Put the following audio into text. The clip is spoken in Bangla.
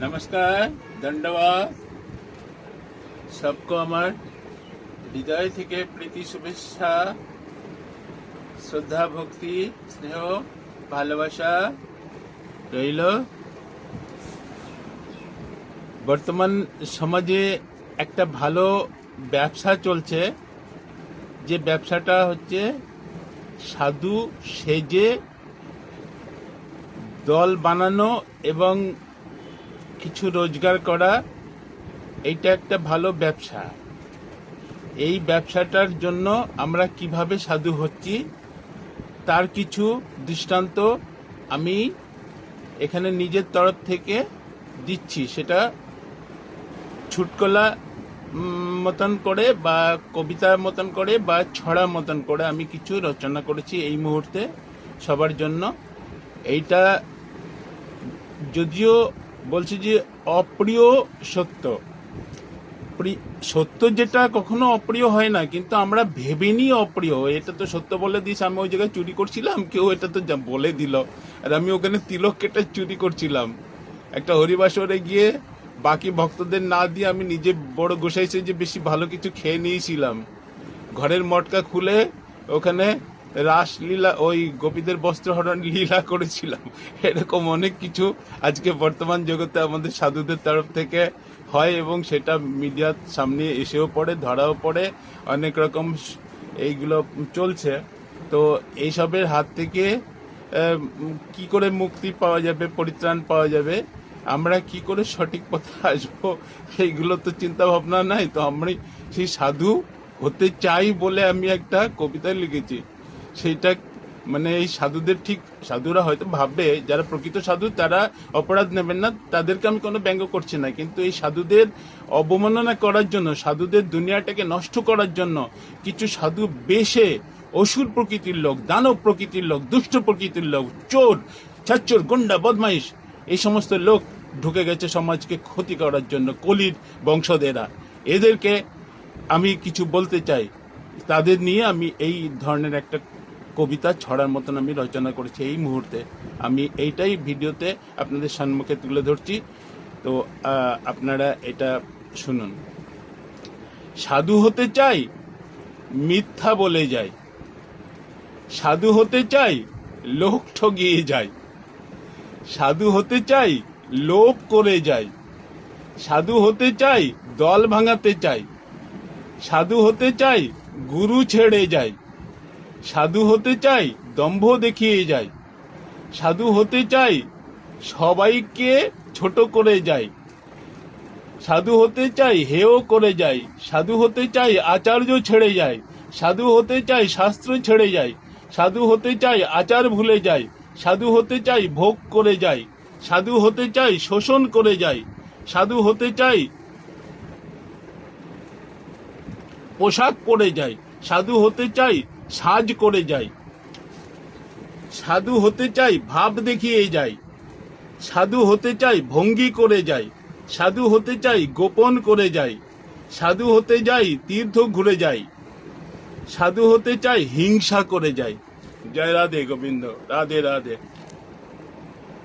नमस्कार, धन्यवाद सबको আমার হৃদয় থেকে প্রীতি শুভেচ্ছা শ্রদ্ধা ভক্তি স্নেহ ভালোবাসা রইল। বর্তমান সমাজে একটা ভালো ব্যবসা চলছে, যে ব্যবসাটা হচ্ছে সাধু সেজে দল বানানো এবং কিছু রোজগার করা। এইটা একটা ভালো ব্যবসা। এই ব্যবসাটার জন্য আমরা কিভাবে সাধু হচ্ছি তার কিছু দৃষ্টান্ত আমি এখানে নিজের তরফ থেকে দিচ্ছি। সেটা ছুটকলা মতন করে বা কবিতার মতন করে বা ছড়া মতন করে আমি কিছু রচনা করেছি এই মুহূর্তে সবার জন্য। এইটা যদিও বলছি যে অপ্রিয় সত্য, সত্য যেটা কখনো অপ্রিয় হয় না, কিন্তু আমরা ভেবে নিই অপ্রিয়। এটা তো সত্য বলে দিস, আমি ওই জায়গায় চুরি করছিলাম, কেউ এটা তো বলে দিল, আর আমি ওখানে তিলক কেটে চুরি করছিলাম। একটা হরিবাসরে গিয়ে বাকি ভক্তদের না দিয়ে আমি নিজে বড় গোসাই যে বেশি ভালো কিছু খেয়ে নিয়েছিলাম। ঘরের মটকা খুলে ওখানে রাসলীলা, ওই গোপীদের বস্ত্রহরণ লীলা করেছিলাম। এরকম অনেক কিছু আজকে বর্তমান জগতে আমাদের সাধুদের তরফ থেকে হয় এবং সেটা মিডিয়ার সামনে এসেও পড়ে, ধরাও পড়ে, অনেক রকম এইগুলো চলছে। তো এইসবের হাত থেকে কি করে মুক্তি পাওয়া যাবে, পরিত্রাণ পাওয়া যাবে, আমরা কি করে সঠিক পথে আসবো, সেইগুলো তো চিন্তা ভাবনা নাই। তো আমরা সেই সাধু হতে চাই বলে আমি একটা কবিতা লিখেছি। সেইটা মানে এই সাধুদের, ঠিক সাধুরা হয়তো ভাববে, যারা প্রকৃত সাধু তারা অপরাধ নেবেন না, তাদেরকে আমি কোনো ব্যঙ্গ করছি না, কিন্তু এই সাধুদের অবমাননা করার জন্য, সাধুদের দুনিয়াটাকে নষ্ট করার জন্য কিছু সাধু বেশে অসুর প্রকৃতির লোক, দানব প্রকৃতির লোক, দুষ্ট প্রকৃতির লোক, চোর, ছাচ্চর, গুন্ডা, বদমাইশ, এই সমস্ত লোক ঢুকে গেছে সমাজকে ক্ষতি করার জন্য, কলির বংশধেরা। এদেরকে আমি কিছু বলতে চাই, তাদের নিয়ে আমি এই ধরনের একটা কবিতা ছড়ার মতন আমি রচনা করেছি এই মুহূর্তে। আমি এইটাই ভিডিওতে আপনাদের সম্মুখে তুলে ধরছি। তো আপনারা এটা শুনুন। সাধু হতে চাই, মিথ্যা বলে যাই। সাধু হতে চাই, লোক ঠগিয়ে যাই। সাধু হতে চাই, লোভ করে যাই। সাধু হতে চাই, দল ভাঙাতে চাই। সাধু হতে চাই, গুরু ছেড়ে যাই। সাধু হতে চাই, দম্ভ দেখিয়ে যাই। সাধু হতে চাই, সবাইকে ছোট করে যাই। সাধু হতে চাই, হেয় করে যাই। সাধু হতে চাই, আচার্য ছেড়ে যাই। সাধু হতে চাই, শাস্ত্র ছেড়ে যাই। সাধু হতে চাই, আচার ভুলে যাই। সাধু হতে চাই, ভোগ করে যাই। সাধু হতে চাই, শোষণ করে যাই। সাধু হতে চাই, পোশাক পরে যাই। সাধু হতে চাই, সাজ করে যাই। সাধু হতে চাই, ভাব দেখিয়ে যাই। সাধু হতে চাই, ভঙ্গি করে যাই। সাধু হতে চাই, গোপন করে যাই। সাধু হতে যাই, তীর্থ ঘুরে যাই। সাধু হতে চাই, হিংসা করে যাই। জয় রাধে গোবিন্দ, রাধে রাধে।